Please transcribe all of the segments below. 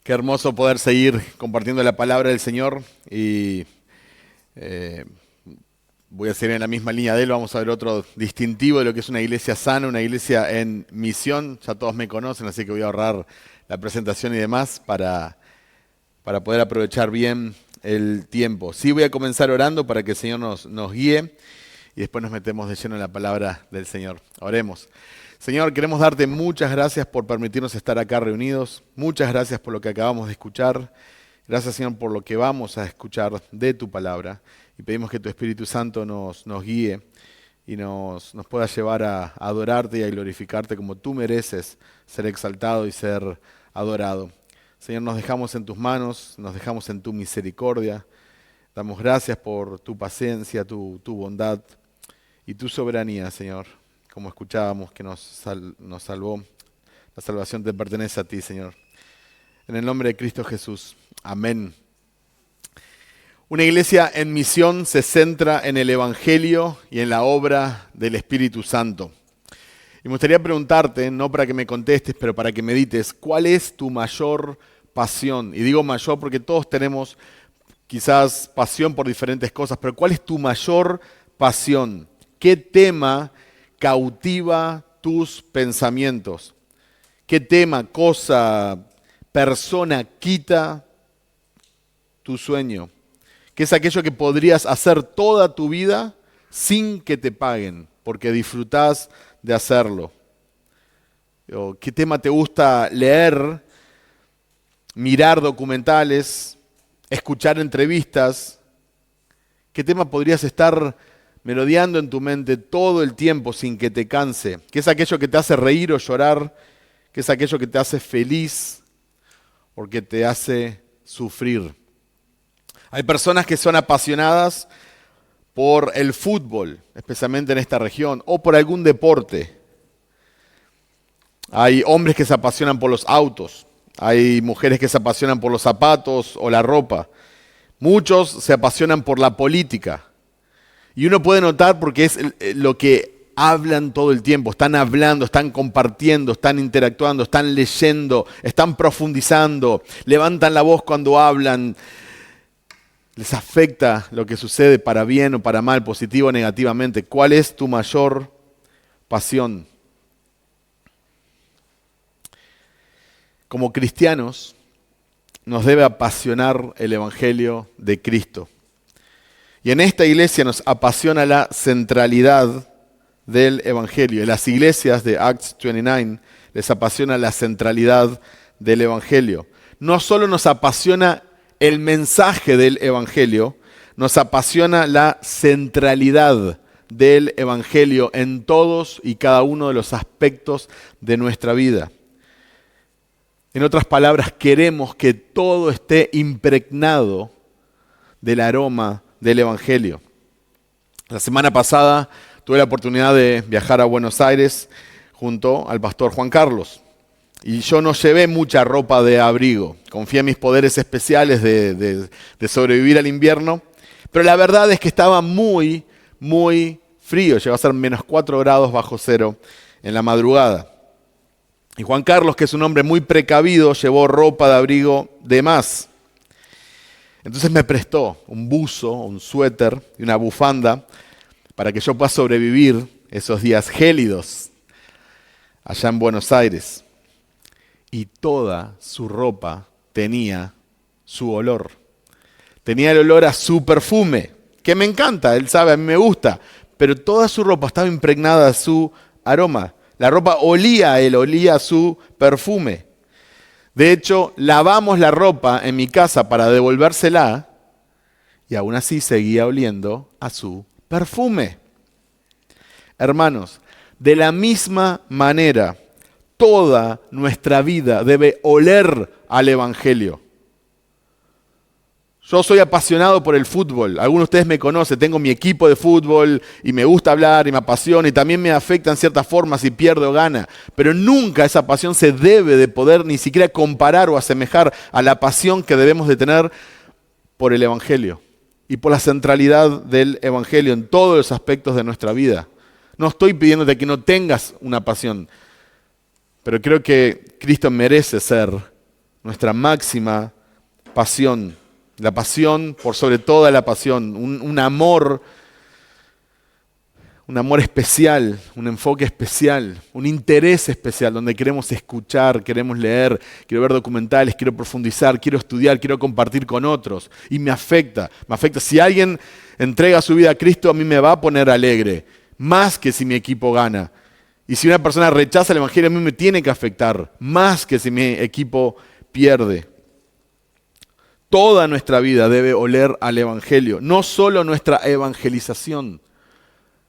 Qué hermoso poder seguir compartiendo la palabra del Señor y eh, voy a seguir en la misma línea de él. Vamos a ver otro distintivo de lo que es una iglesia sana, una iglesia en misión. Ya todos me conocen, así que voy a ahorrar la presentación y demás para poder aprovechar bien el tiempo. Sí, voy a comenzar orando para que el Señor nos guíe y después nos metemos de lleno en la palabra del Señor. Oremos. Señor, queremos darte muchas gracias por permitirnos estar acá reunidos. Muchas gracias por lo que acabamos de escuchar. Gracias, Señor, por lo que vamos a escuchar de tu palabra. Y pedimos que tu Espíritu Santo nos guíe y nos pueda llevar a adorarte y a glorificarte como tú mereces ser exaltado y ser adorado. Señor, nos dejamos en tus manos, nos dejamos en tu misericordia. Damos gracias por tu paciencia, tu bondad y tu soberanía, Señor. Como escuchábamos que nos salvó, la salvación te pertenece a ti, Señor. En el nombre de Cristo Jesús. Amén. Una iglesia en misión se centra en el Evangelio y en la obra del Espíritu Santo. Y me gustaría preguntarte, no para que me contestes, pero para que medites, ¿cuál es tu mayor pasión? Y digo mayor porque todos tenemos quizás pasión por diferentes cosas, pero ¿cuál es tu mayor pasión? ¿Qué tema cautiva tus pensamientos? ¿Qué tema, cosa, persona quita tu sueño? ¿Qué es aquello que podrías hacer toda tu vida sin que te paguen, porque disfrutás de hacerlo? ¿O qué tema te gusta leer, mirar documentales, escuchar entrevistas? ¿Qué tema podrías estar merodeando en tu mente todo el tiempo sin que te canse? ¿Qué es aquello que te hace reír o llorar? ¿Qué es aquello que te hace feliz o que te hace sufrir? Hay personas que son apasionadas por el fútbol, especialmente en esta región, o por algún deporte. Hay hombres que se apasionan por los autos, hay mujeres que se apasionan por los zapatos o la ropa. Muchos se apasionan por la política. Y uno puede notar porque es lo que hablan todo el tiempo. Están hablando, están compartiendo, están interactuando, están leyendo, están profundizando, levantan la voz cuando hablan. Les afecta lo que sucede para bien o para mal, positivo o negativamente. ¿Cuál es tu mayor pasión? Como cristianos, nos debe apasionar el Evangelio de Cristo. Y en esta iglesia nos apasiona la centralidad del Evangelio. En las iglesias de Acts 29 les apasiona la centralidad del Evangelio. No solo nos apasiona el mensaje del Evangelio, nos apasiona la centralidad del Evangelio en todos y cada uno de los aspectos de nuestra vida. En otras palabras, queremos que todo esté impregnado del aroma del Evangelio. La semana pasada tuve la oportunidad de viajar a Buenos Aires junto al pastor Juan Carlos. Y yo no llevé mucha ropa de abrigo. Confié en mis poderes especiales de sobrevivir al invierno. Pero la verdad es que estaba muy, muy frío. Llegó a ser -4 grados bajo cero en la madrugada. Y Juan Carlos, que es un hombre muy precavido, llevó ropa de abrigo de más. Entonces me prestó un buzo, un suéter y una bufanda para que yo pueda sobrevivir esos días gélidos allá en Buenos Aires. Y toda su ropa tenía su olor. Tenía el olor a su perfume, que me encanta, él sabe, a mí me gusta. Pero toda su ropa estaba impregnada de su aroma. La ropa olía a él, olía a su perfume. De hecho, lavamos la ropa en mi casa para devolvérsela y aún así seguía oliendo a su perfume. Hermanos, de la misma manera, toda nuestra vida debe oler al Evangelio. Yo soy apasionado por el fútbol. Algunos de ustedes me conocen, tengo mi equipo de fútbol y me gusta hablar y me apasiona y también me afecta en ciertas formas si pierdo o gana. Pero nunca esa pasión se debe de poder ni siquiera comparar o asemejar a la pasión que debemos de tener por el Evangelio y por la centralidad del Evangelio en todos los aspectos de nuestra vida. No estoy pidiéndote que no tengas una pasión, pero creo que Cristo merece ser nuestra máxima pasión. La pasión por sobre toda la pasión, un amor especial, un enfoque especial, un interés especial, donde queremos escuchar, queremos leer, quiero ver documentales, quiero profundizar, quiero estudiar, quiero compartir con otros. Y me afecta. Si alguien entrega su vida a Cristo, a mí me va a poner alegre, más que si mi equipo gana. Y si una persona rechaza el Evangelio, a mí me tiene que afectar, más que si mi equipo pierde. Toda nuestra vida debe oler al Evangelio, no solo nuestra evangelización.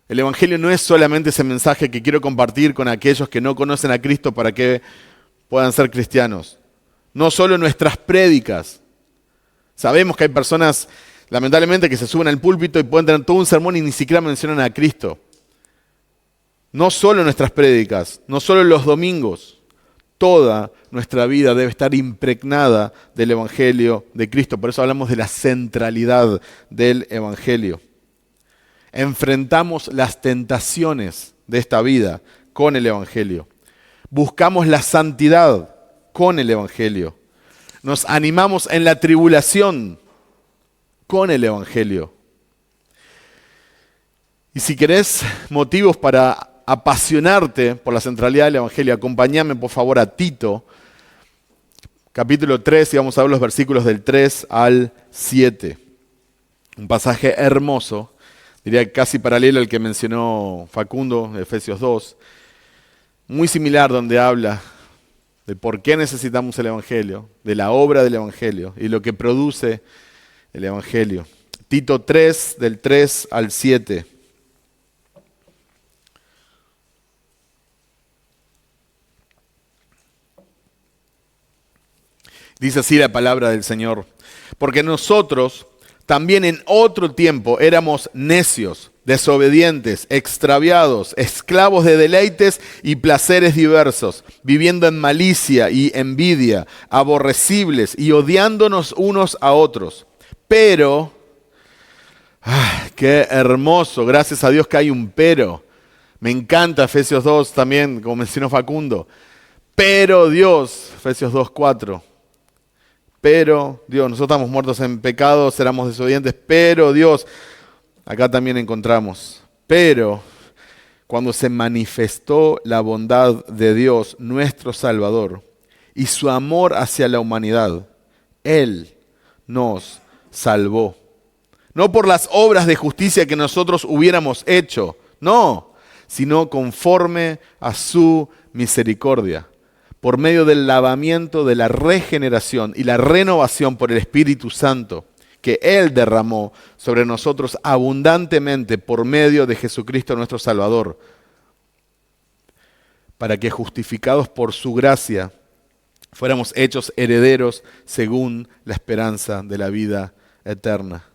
El Evangelio no es solamente ese mensaje que quiero compartir con aquellos que no conocen a Cristo para que puedan ser cristianos. No solo nuestras prédicas. Sabemos que hay personas, lamentablemente, que se suben al púlpito y pueden tener todo un sermón y ni siquiera mencionan a Cristo. No solo nuestras prédicas, no solo los domingos. Toda nuestra vida debe estar impregnada del Evangelio de Cristo. Por eso hablamos de la centralidad del Evangelio. Enfrentamos las tentaciones de esta vida con el Evangelio. Buscamos la santidad con el Evangelio. Nos animamos en la tribulación con el Evangelio. Y si querés motivos para apasionarte por la centralidad del Evangelio, acompáñame por favor a Tito, capítulo 3, y vamos a ver los versículos del 3 al 7. Un pasaje hermoso, diría casi paralelo al que mencionó Facundo, de Efesios 2, muy similar, donde habla de por qué necesitamos el Evangelio, de la obra del Evangelio y lo que produce el Evangelio. Tito 3, del 3 al 7. Dice así la palabra del Señor: porque nosotros también en otro tiempo éramos necios, desobedientes, extraviados, esclavos de deleites y placeres diversos, viviendo en malicia y envidia, aborrecibles y odiándonos unos a otros. Pero, qué hermoso, gracias a Dios que hay un pero. Me encanta Efesios 2 también, como mencionó Facundo. Pero Dios, Efesios 2:4. Pero Dios, nosotros estamos muertos en pecados, éramos desobedientes, pero Dios, acá también encontramos, pero cuando se manifestó la bondad de Dios, nuestro Salvador, y su amor hacia la humanidad, Él nos salvó. No por las obras de justicia que nosotros hubiéramos hecho, no, sino conforme a su misericordia, por medio del lavamiento de la regeneración y la renovación por el Espíritu Santo que Él derramó sobre nosotros abundantemente por medio de Jesucristo nuestro Salvador, para que justificados por su gracia fuéramos hechos herederos según la esperanza de la vida eterna.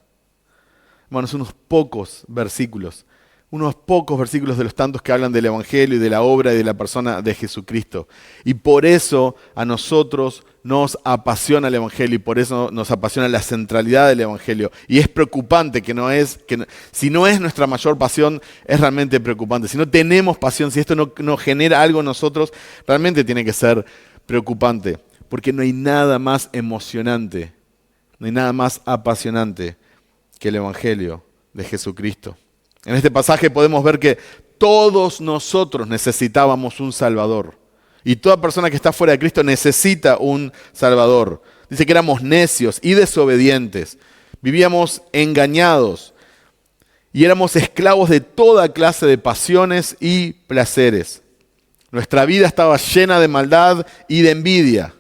Hermanos, unos pocos versículos de los tantos que hablan del Evangelio y de la obra y de la persona de Jesucristo. Y por eso a nosotros nos apasiona el Evangelio y por eso nos apasiona la centralidad del Evangelio. Y es preocupante si no es nuestra mayor pasión, es realmente preocupante. Si no tenemos pasión, si esto no genera algo en nosotros, realmente tiene que ser preocupante. Porque no hay nada más emocionante, no hay nada más apasionante que el Evangelio de Jesucristo. En este pasaje podemos ver que todos nosotros necesitábamos un Salvador. Y toda persona que está fuera de Cristo necesita un Salvador. Dice que éramos necios y desobedientes. Vivíamos engañados. Y éramos esclavos de toda clase de pasiones y placeres. Nuestra vida estaba llena de maldad y de envidia.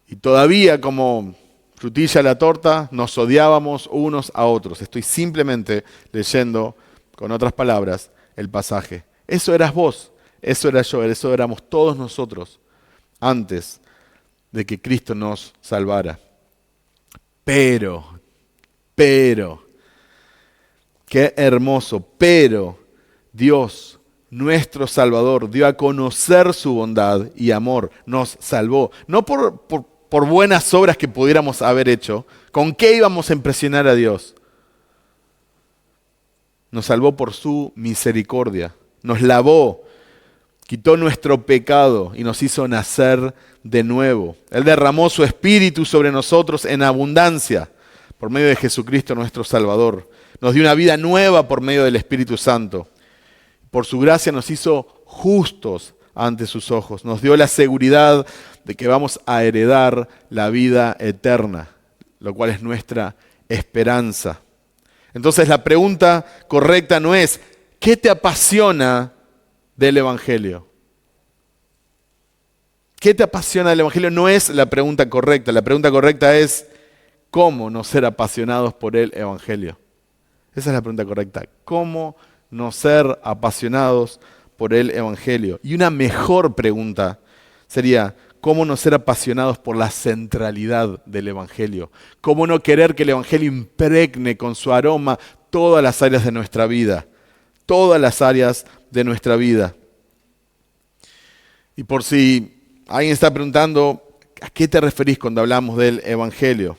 Y todavía, como frutilla a la torta, nos odiábamos unos a otros. Estoy simplemente leyendo, con otras palabras, el pasaje. Eso eras vos, eso era yo, eso éramos todos nosotros antes de que Cristo nos salvara. Pero, qué hermoso, pero Dios, nuestro Salvador, dio a conocer su bondad y amor, nos salvó. No por buenas obras que pudiéramos haber hecho. ¿Con qué íbamos a impresionar a Dios? Nos salvó por su misericordia. Nos lavó quitó nuestro pecado y nos hizo nacer de nuevo. Él derramó su Espíritu sobre nosotros en abundancia por medio de Jesucristo nuestro Salvador. Nos dio una vida nueva por medio del Espíritu Santo. Por su gracia nos hizo justos ante sus ojos. Nos dio la seguridad de que vamos a heredar la vida eterna, lo cual es nuestra esperanza. Entonces la pregunta correcta no es, ¿qué te apasiona del Evangelio? ¿Qué te apasiona del Evangelio? No es la pregunta correcta. La pregunta correcta es, ¿cómo no ser apasionados por el Evangelio? Esa es la pregunta correcta. ¿Cómo no ser apasionados por el Evangelio? Y una mejor pregunta sería, ¿cómo no ser apasionados por la centralidad del Evangelio? ¿Cómo no querer que el Evangelio impregne con su aroma todas las áreas de nuestra vida? Todas las áreas de nuestra vida. Y por si alguien está preguntando, ¿a qué te referís cuando hablamos del Evangelio?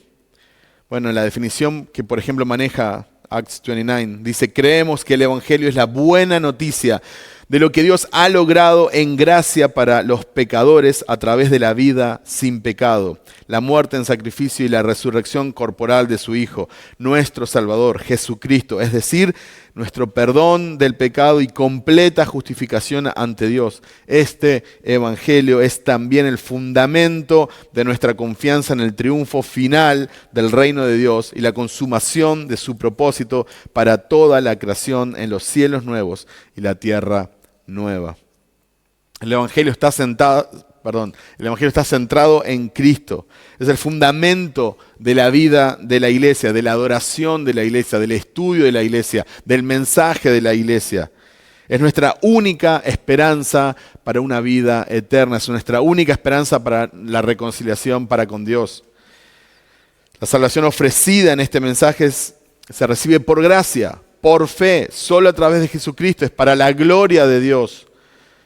Bueno, en la definición que por ejemplo maneja Acts 29, dice, creemos que el Evangelio es la buena noticia de lo que Dios ha logrado en gracia para los pecadores a través de la vida sin pecado, la muerte en sacrificio y la resurrección corporal de su Hijo, nuestro Salvador, Jesucristo, es decir, nuestro perdón del pecado y completa justificación ante Dios. Este Evangelio es también el fundamento de nuestra confianza en el triunfo final del reino de Dios y la consumación de su propósito para toda la creación en los cielos nuevos y la tierra nueva. El Evangelio está centrado en Cristo. Es el fundamento de la vida de la iglesia, de la adoración de la iglesia, del estudio de la iglesia, del mensaje de la iglesia. Es nuestra única esperanza para una vida eterna. Es nuestra única esperanza para la reconciliación para con Dios. La salvación ofrecida en este mensaje se recibe por gracia, por fe, solo a través de Jesucristo. Es para la gloria de Dios.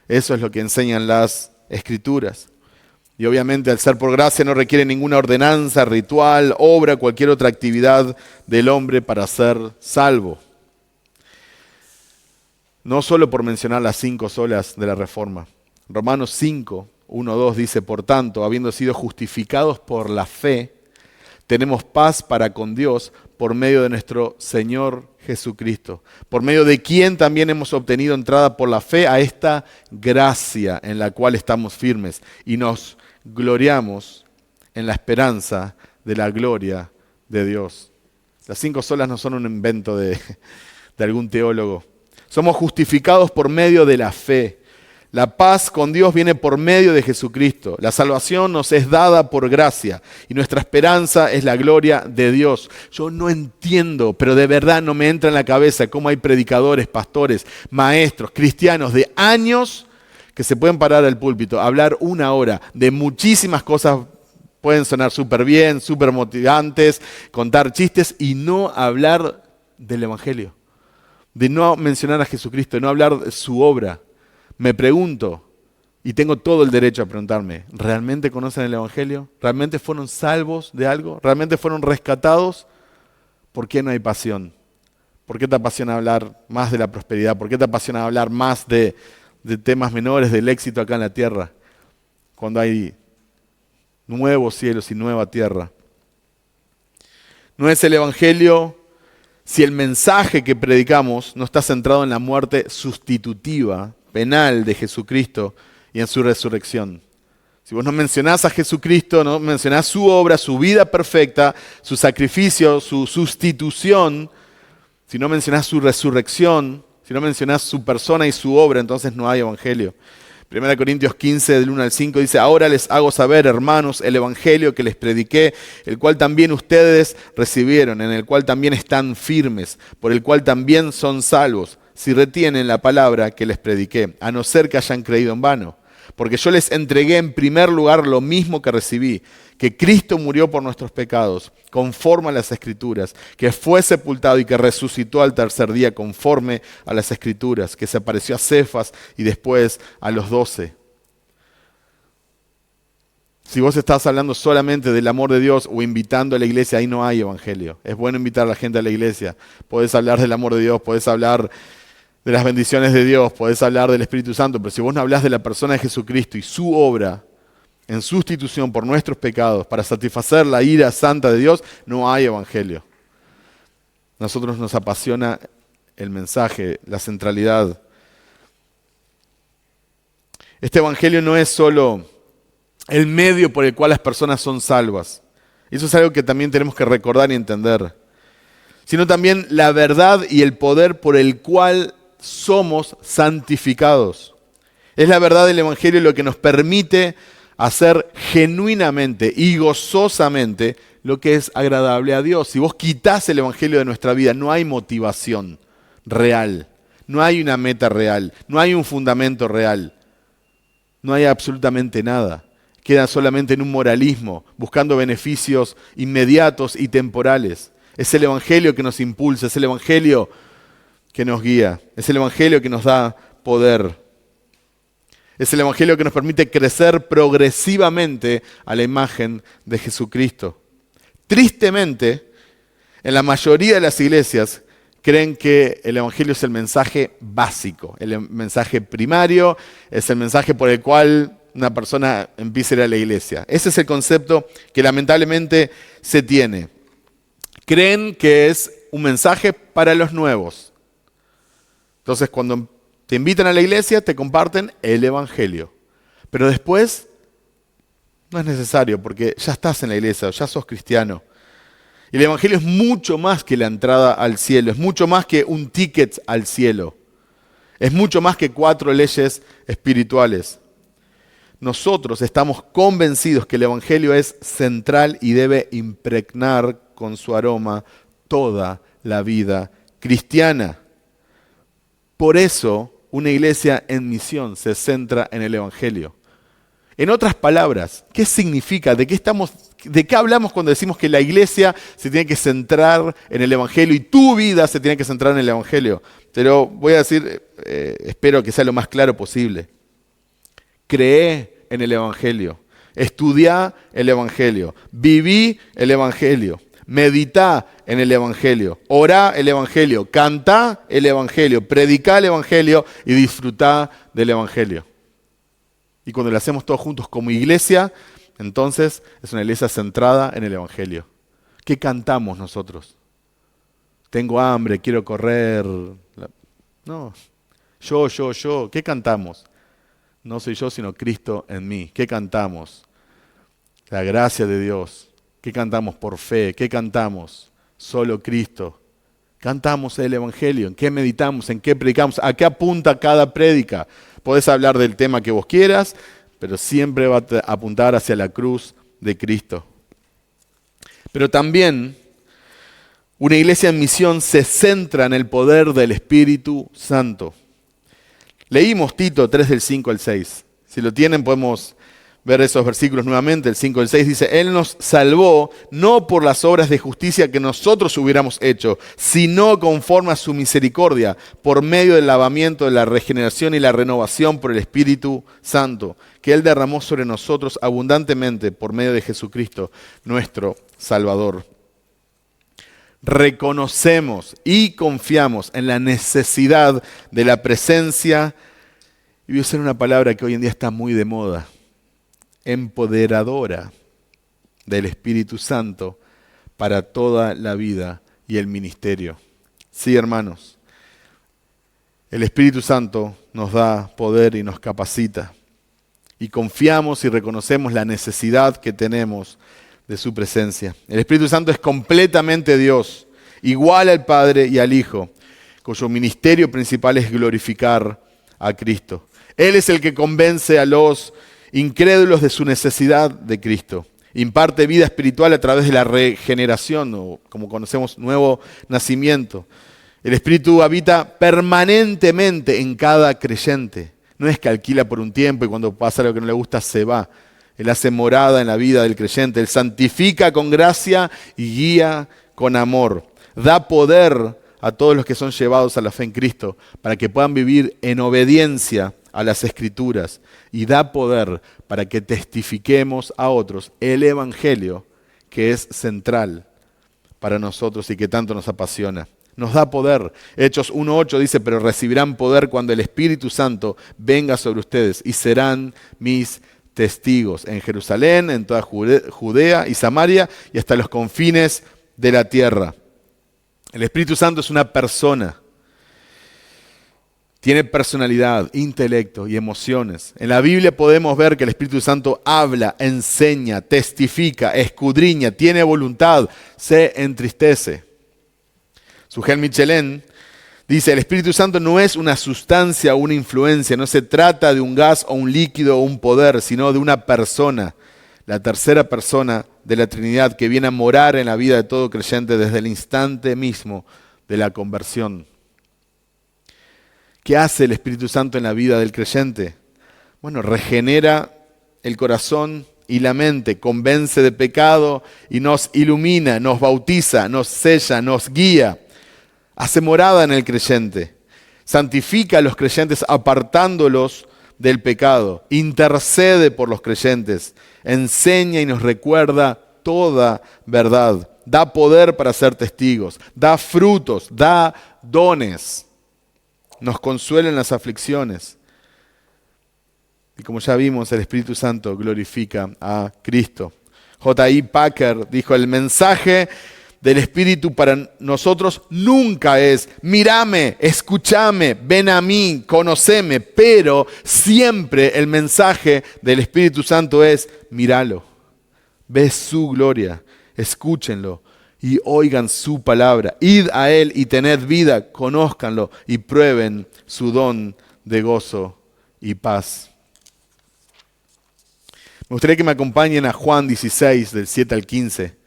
Eso es lo que enseñan las Escrituras. Y obviamente al ser por gracia no requiere ninguna ordenanza, ritual, obra, cualquier otra actividad del hombre para ser salvo. No solo por mencionar las 5 solas de la Reforma. Romanos 5, 1, 2 dice, por tanto, habiendo sido justificados por la fe, tenemos paz para con Dios por medio de nuestro Señor Jesucristo, por medio de quien también hemos obtenido entrada por la fe a esta gracia en la cual estamos firmes y nos gloriamos en la esperanza de la gloria de Dios. Las 5 solas no son un invento de algún teólogo. Somos justificados por medio de la fe. La paz con Dios viene por medio de Jesucristo. La salvación nos es dada por gracia y nuestra esperanza es la gloria de Dios. Yo no entiendo, pero de verdad no me entra en la cabeza cómo hay predicadores, pastores, maestros, cristianos de años que se pueden parar al púlpito, hablar 1 hora de muchísimas cosas, pueden sonar súper bien, súper motivantes, contar chistes y no hablar del Evangelio, de no mencionar a Jesucristo, de no hablar de su obra. Me pregunto, y tengo todo el derecho a preguntarme, ¿realmente conocen el Evangelio? ¿Realmente fueron salvos de algo? ¿Realmente fueron rescatados? ¿Por qué no hay pasión? ¿Por qué te apasiona hablar más de la prosperidad? ¿Por qué te apasiona hablar más de temas menores, del éxito acá en la tierra? Cuando hay nuevos cielos y nueva tierra. No es el Evangelio si el mensaje que predicamos no está centrado en la muerte sustitutiva, penal de Jesucristo y en su resurrección. Si vos no mencionás a Jesucristo, no mencionás su obra, su vida perfecta, su sacrificio, su sustitución, si no mencionás su resurrección, si no mencionás su persona y su obra, entonces no hay Evangelio. 1 Corintios 15, del 1 al 5 dice, ahora les hago saber, hermanos, el Evangelio que les prediqué, el cual también ustedes recibieron, en el cual también están firmes, por el cual también son salvos, si retienen la palabra que les prediqué, a no ser que hayan creído en vano. Porque yo les entregué en primer lugar lo mismo que recibí, que Cristo murió por nuestros pecados, conforme a las Escrituras, que fue sepultado y que resucitó al tercer día, conforme a las Escrituras, que se apareció a Cefas y después a los 12. Si vos estás hablando solamente del amor de Dios o invitando a la iglesia, ahí no hay evangelio. Es bueno invitar a la gente a la iglesia. Podés hablar del amor de Dios, podés hablar de las bendiciones de Dios, podés hablar del Espíritu Santo, pero si vos no hablás de la persona de Jesucristo y su obra en sustitución por nuestros pecados para satisfacer la ira santa de Dios, no hay evangelio. A nosotros nos apasiona el mensaje, la centralidad. Este evangelio no es solo el medio por el cual las personas son salvas. Eso es algo que también tenemos que recordar y entender. Sino también la verdad y el poder por el cual somos santificados. Es la verdad del evangelio lo que nos permite hacer genuinamente y gozosamente lo que es agradable a Dios. Si vos quitás el evangelio de nuestra vida, no hay motivación real, no hay una meta real, no hay un fundamento real, no hay absolutamente nada. Queda solamente en un moralismo, buscando beneficios inmediatos y temporales. Es el evangelio que nos impulsa, es el evangelio que nos guía, es el evangelio que nos da poder. Es el evangelio que nos permite crecer progresivamente a la imagen de Jesucristo. Tristemente, en la mayoría de las iglesias creen que el evangelio es el mensaje básico, el mensaje primario, es el mensaje por el cual una persona empieza a ir a la iglesia. Ese es el concepto que lamentablemente se tiene. Creen que es un mensaje para los nuevos. Entonces, cuando te invitan a la iglesia, te comparten el evangelio. Pero después no es necesario porque ya estás en la iglesia, ya sos cristiano. Y el evangelio es mucho más que la entrada al cielo, es mucho más que un ticket al cielo. Es mucho más que 4 leyes espirituales. Nosotros estamos convencidos que el evangelio es central y debe impregnar con su aroma toda la vida cristiana. Por eso, una iglesia en misión se centra en el evangelio. En otras palabras, ¿qué significa? ¿De qué hablamos cuando decimos que la iglesia se tiene que centrar en el evangelio y tu vida se tiene que centrar en el evangelio? Pero voy a decir, espero que sea lo más claro posible. Cree en el evangelio, estudia el evangelio, viví el evangelio, medita en el evangelio, orá el evangelio, cantá el evangelio, predicá el evangelio y disfrutá del evangelio. Y cuando lo hacemos todos juntos como iglesia, entonces es una iglesia centrada en el evangelio. ¿Qué cantamos nosotros? Tengo hambre, quiero correr. No, yo. ¿Qué cantamos? No soy yo, sino Cristo en mí. ¿Qué cantamos? La gracia de Dios. ¿Qué cantamos? Por fe. ¿Qué cantamos? Solo Cristo. Cantamos el evangelio. ¿En qué meditamos? ¿En qué predicamos? ¿A qué apunta cada prédica? Podés hablar del tema que vos quieras, pero siempre va a apuntar hacia la cruz de Cristo. Pero también una iglesia en misión se centra en el poder del Espíritu Santo. Leímos Tito 3 del 5 al 6. Si lo tienen podemos ver esos versículos nuevamente. El 5 al 6 dice, Él nos salvó no por las obras de justicia que nosotros hubiéramos hecho, sino conforme a su misericordia, por medio del lavamiento de la regeneración y la renovación por el Espíritu Santo, que Él derramó sobre nosotros abundantemente por medio de Jesucristo, nuestro Salvador. Reconocemos y confiamos en la necesidad de la presencia, y voy a usar una palabra que hoy en día está muy de moda, empoderadora del Espíritu Santo para toda la vida y el ministerio. Sí, hermanos, el Espíritu Santo nos da poder y nos capacita, y confiamos y reconocemos la necesidad que tenemos de su presencia. El Espíritu Santo es completamente Dios, igual al Padre y al Hijo, cuyo ministerio principal es glorificar a Cristo. Él es el que convence a los incrédulos de su necesidad de Cristo. Imparte vida espiritual a través de la regeneración, o como conocemos, nuevo nacimiento. El Espíritu habita permanentemente en cada creyente. No es que alquila por un tiempo y cuando pasa algo que no le gusta se va. Él hace morada en la vida del creyente. Él santifica con gracia y guía con amor. Da poder a todos los que son llevados a la fe en Cristo para que puedan vivir en obediencia a las Escrituras. Y da poder para que testifiquemos a otros el Evangelio que es central para nosotros y que tanto nos apasiona. nos da poder. Hechos 1:8 dice, pero recibirán poder cuando el Espíritu Santo venga sobre ustedes y serán mis testigos en Jerusalén, en toda Judea y Samaria y hasta los confines de la tierra. El Espíritu Santo es una persona. Tiene personalidad, intelecto y emociones. En la Biblia podemos ver que el Espíritu Santo habla, enseña, testifica, escudriña, tiene voluntad, se entristece. Sujel Michelén dice, el Espíritu Santo no es una sustancia o una influencia, no se trata de un gas o un líquido o un poder, sino de una persona, la tercera persona de la Trinidad que viene a morar en la vida de todo creyente desde el instante mismo de la conversión. ¿Qué hace el Espíritu Santo en la vida del creyente? Bueno, regenera el corazón y la mente, convence de pecado y nos ilumina, nos bautiza, nos sella, nos guía. Hace morada en el creyente, santifica a los creyentes apartándolos del pecado, intercede por los creyentes, enseña y nos recuerda toda verdad, da poder para ser testigos, da frutos, da dones. Nos consuela en las aflicciones. Y como ya vimos, el Espíritu Santo glorifica a Cristo. J.I. Packer dijo, el mensaje del Espíritu para nosotros nunca es, mírame, escúchame, ven a mí, conóceme, pero siempre el mensaje del Espíritu Santo es, míralo, ve su gloria, escúchenlo y oigan su palabra. Id a Él y tened vida, conózcanlo y prueben su don de gozo y paz. Me gustaría que me acompañen a Juan 16, del 7 al 15,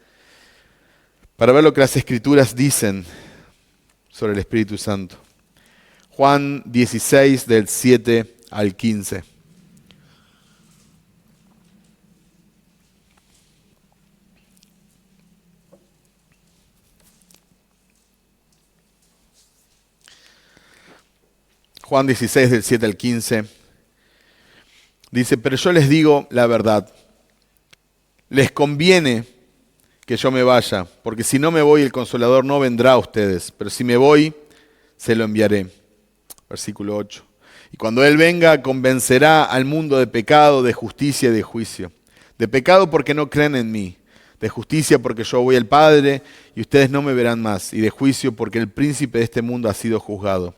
para ver lo que las Escrituras dicen sobre el Espíritu Santo. Juan 16, del 7 al 15. Juan 16, del 7 al 15, dice, pero yo les digo la verdad, les conviene que yo me vaya, porque si no me voy el Consolador no vendrá a ustedes, pero si me voy, se lo enviaré. Versículo 8. Y cuando Él venga, convencerá al mundo de pecado, de justicia y de juicio. De pecado porque no creen en mí, de justicia porque yo voy al Padre y ustedes no me verán más, y de juicio porque el príncipe de este mundo ha sido juzgado.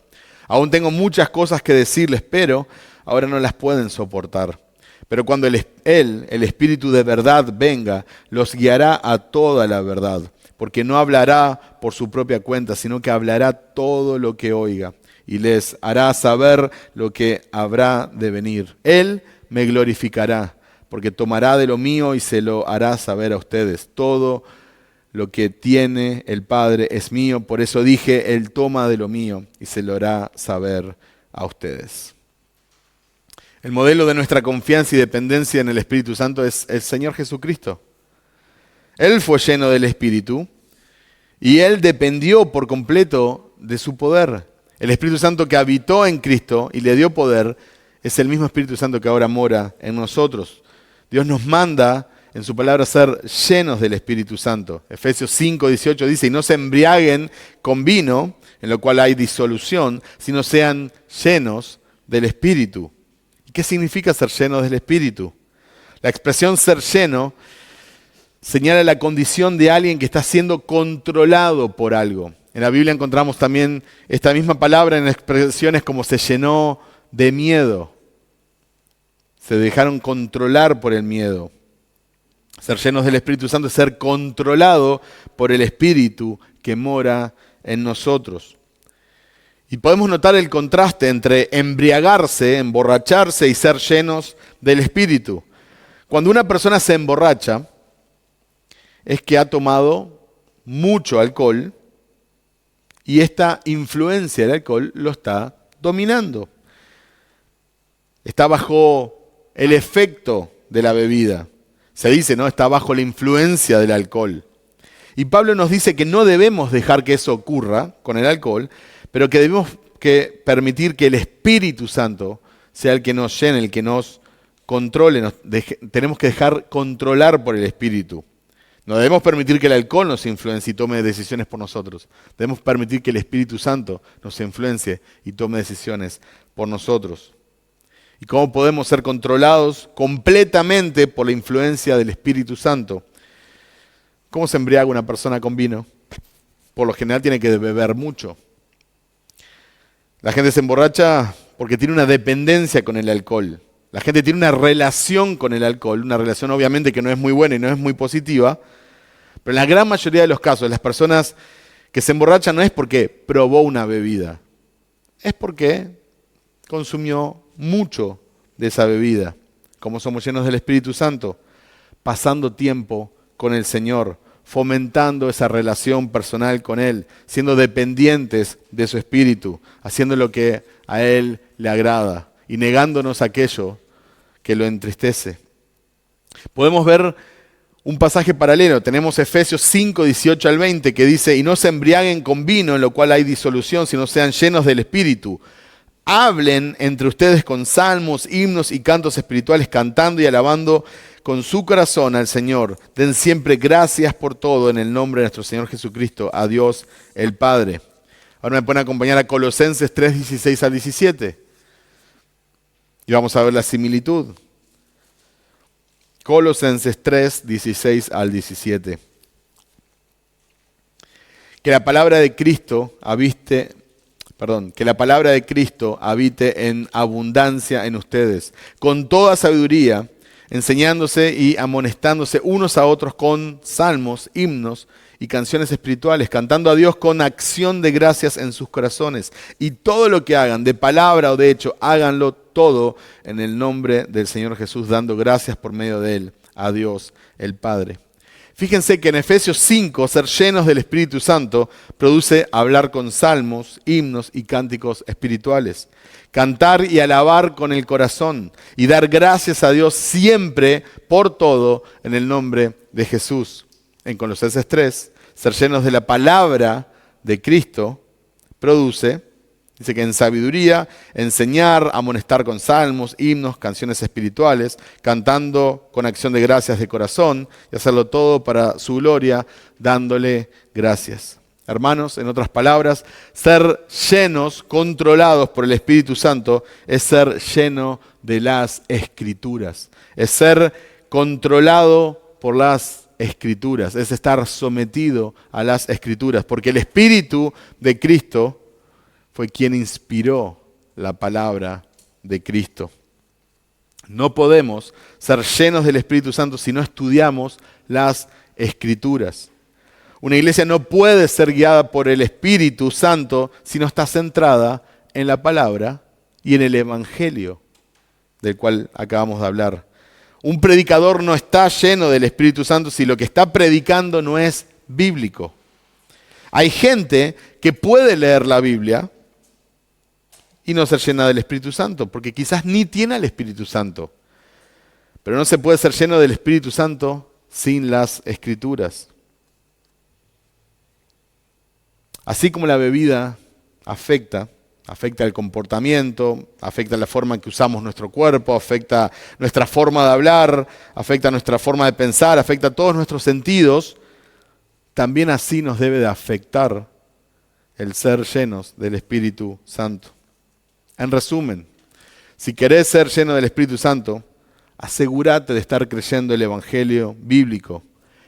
Aún tengo muchas cosas que decirles, pero ahora no las pueden soportar. Pero cuando el Espíritu de verdad venga, los guiará a toda la verdad, porque no hablará por su propia cuenta, sino que hablará todo lo que oiga y les hará saber lo que habrá de venir. Él me glorificará, porque tomará de lo mío y se lo hará saber a ustedes. Todo lo que tiene el Padre es mío, por eso dije, Él toma de lo mío y se lo hará saber a ustedes. El modelo de nuestra confianza y dependencia en el Espíritu Santo es el Señor Jesucristo. Él fue lleno del Espíritu y Él dependió por completo de su poder. El Espíritu Santo que habitó en Cristo y le dio poder es el mismo Espíritu Santo que ahora mora en nosotros. Dios nos manda en su palabra ser llenos del Espíritu Santo. Efesios 5:18 dice, y no se embriaguen con vino, en lo cual hay disolución, sino sean llenos del Espíritu. ¿Y qué significa ser llenos del Espíritu? La expresión ser lleno señala la condición de alguien que está siendo controlado por algo. En la Biblia encontramos también esta misma palabra en expresiones como se llenó de miedo. Se dejaron controlar por el miedo. Ser llenos del Espíritu Santo es ser controlado por el Espíritu que mora en nosotros. Y podemos notar el contraste entre embriagarse, emborracharse y ser llenos del Espíritu. Cuando una persona se emborracha, es que ha tomado mucho alcohol y esta influencia del alcohol lo está dominando. Está bajo el efecto de la bebida. Se dice, ¿no? Está bajo la influencia del alcohol. Y Pablo nos dice que no debemos dejar que eso ocurra con el alcohol, pero que debemos permitir que el Espíritu Santo sea el que nos llene, el que nos controle. Tenemos que dejar controlar por el Espíritu. No debemos permitir que el alcohol nos influencie y tome decisiones por nosotros. Debemos permitir que el Espíritu Santo nos influencie y tome decisiones por nosotros. ¿Y cómo podemos ser controlados completamente por la influencia del Espíritu Santo? ¿Cómo se embriaga una persona con vino? Por lo general tiene que beber mucho. La gente se emborracha porque tiene una dependencia con el alcohol. La gente tiene una relación con el alcohol, una relación obviamente que no es muy buena y no es muy positiva, pero en la gran mayoría de los casos las personas que se emborrachan no es porque probó una bebida, es porque consumió mucho de esa bebida. Como somos llenos del Espíritu Santo, pasando tiempo con el Señor, fomentando esa relación personal con Él, siendo dependientes de su Espíritu, haciendo lo que a Él le agrada y negándonos aquello que lo entristece. Podemos ver un pasaje paralelo. Tenemos Efesios 5, 18 al 20, que dice: y no se embriaguen con vino, en lo cual hay disolución, sino sean llenos del Espíritu. Hablen entre ustedes con salmos, himnos y cantos espirituales, cantando y alabando con su corazón al Señor. Den siempre gracias por todo en el nombre de nuestro Señor Jesucristo, a Dios el Padre. Ahora me pueden acompañar a Colosenses 3, 16 al 17. Y vamos a ver la similitud. Colosenses 3, 16 al 17. Que la palabra de Cristo habite en abundancia en ustedes, con toda sabiduría, enseñándose y amonestándose unos a otros con salmos, himnos y canciones espirituales, cantando a Dios con acción de gracias en sus corazones. Y todo lo que hagan, de palabra o de hecho, háganlo todo en el nombre del Señor Jesús, dando gracias por medio de Él a Dios el Padre. Fíjense que en Efesios 5, ser llenos del Espíritu Santo produce hablar con salmos, himnos y cánticos espirituales. Cantar y alabar con el corazón y dar gracias a Dios siempre por todo en el nombre de Jesús. En Colosenses 3, ser llenos de la palabra de Cristo produce, dice que en sabiduría, enseñar, amonestar con salmos, himnos, canciones espirituales, cantando con acción de gracias de corazón y hacerlo todo para su gloria, dándole gracias. Hermanos, en otras palabras, ser llenos, controlados por el Espíritu Santo, es ser lleno de las Escrituras. Es ser controlado por las Escrituras, es estar sometido a las Escrituras, porque el Espíritu de Cristo fue quien inspiró la palabra de Cristo. No podemos ser llenos del Espíritu Santo si no estudiamos las Escrituras. Una iglesia no puede ser guiada por el Espíritu Santo si no está centrada en la palabra y en el Evangelio del cual acabamos de hablar. Un predicador no está lleno del Espíritu Santo si lo que está predicando no es bíblico. Hay gente que puede leer la Biblia y no ser llena del Espíritu Santo, porque quizás ni tiene al Espíritu Santo. Pero no se puede ser lleno del Espíritu Santo sin las Escrituras. Así como la bebida afecta el comportamiento, afecta la forma en que usamos nuestro cuerpo, afecta nuestra forma de hablar, afecta nuestra forma de pensar, afecta todos nuestros sentidos, también así nos debe de afectar el ser llenos del Espíritu Santo. En resumen, si querés ser lleno del Espíritu Santo, asegúrate de estar creyendo el Evangelio bíblico.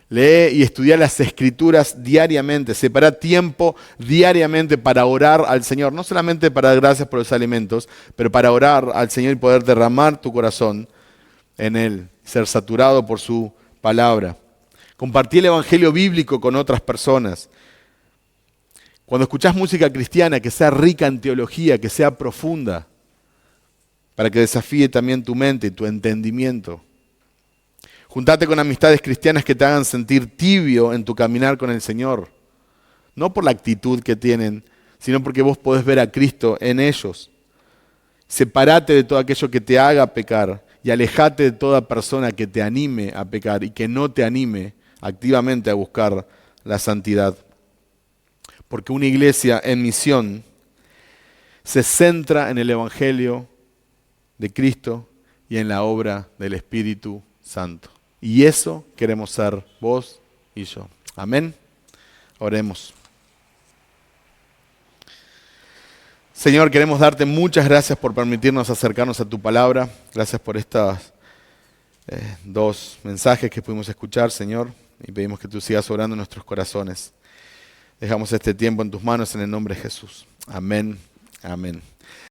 Lee y estudia las Escrituras diariamente. Separa tiempo diariamente para orar al Señor. No solamente para dar gracias por los alimentos, pero para orar al Señor y poder derramar tu corazón en Él. Ser saturado por su palabra. Compartí el Evangelio bíblico con otras personas. Cuando escuchás música cristiana, que sea rica en teología, que sea profunda, para que desafíe también tu mente y tu entendimiento. Juntate con amistades cristianas que te hagan sentir tibio en tu caminar con el Señor. No por la actitud que tienen, sino porque vos podés ver a Cristo en ellos. Separate de todo aquello que te haga pecar y alejate de toda persona que te anime a pecar y que no te anime activamente a buscar la santidad. Porque una iglesia en misión se centra en el Evangelio de Cristo y en la obra del Espíritu Santo. Y eso queremos ser vos y yo. Amén. Oremos. Señor, queremos darte muchas gracias por permitirnos acercarnos a tu palabra. Gracias por estos dos mensajes que pudimos escuchar, Señor. Y pedimos que tú sigas obrando en nuestros corazones. Dejamos este tiempo en tus manos en el nombre de Jesús. Amén. Amén.